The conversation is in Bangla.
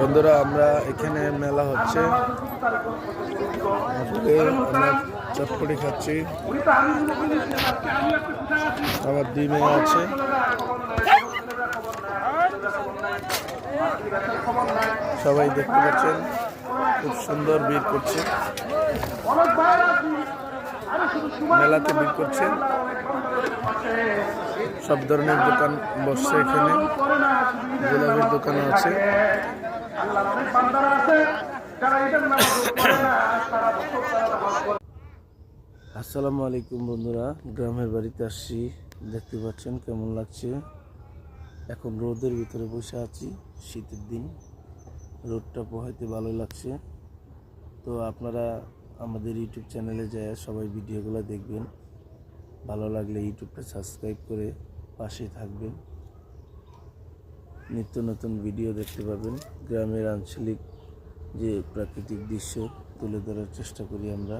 বন্ধুরা আমরা এখানে মেলা হচ্ছে, আমরা চটপটি খাচ্ছি, আমার দুই মেয়ে আছে, সবাই দেখতে পাচ্ছেন খুব সুন্দর ভিড় করছে, মেলাতে ভিড় করছে, সব ধরনের দোকান বসছে এখানে, গোলাপের দোকান আছে। আসসালামু আলাইকুম বন্ধুরা, গ্রামের বাড়িতে আসছি, দেখতে পাচ্ছেন কেমন লাগছে। এখন রোদের ভিতরে বসে আছি, শীতের দিন, রোদটা পোহাইতে ভালো লাগছে। তো আপনারা আমাদের ইউটিউব চ্যানেলে যায় সবাই ভিডিওগুলো দেখবেন, ভালো লাগলে ইউটিউবটা সাবস্ক্রাইব করে পাশে থাকবেন, নিত্য নতুন ভিডিও দেখতে পাবেন। গ্রামের আঞ্চলিক যে প্রাকৃতিক দৃশ্য তুলে ধরার চেষ্টা করি আমরা।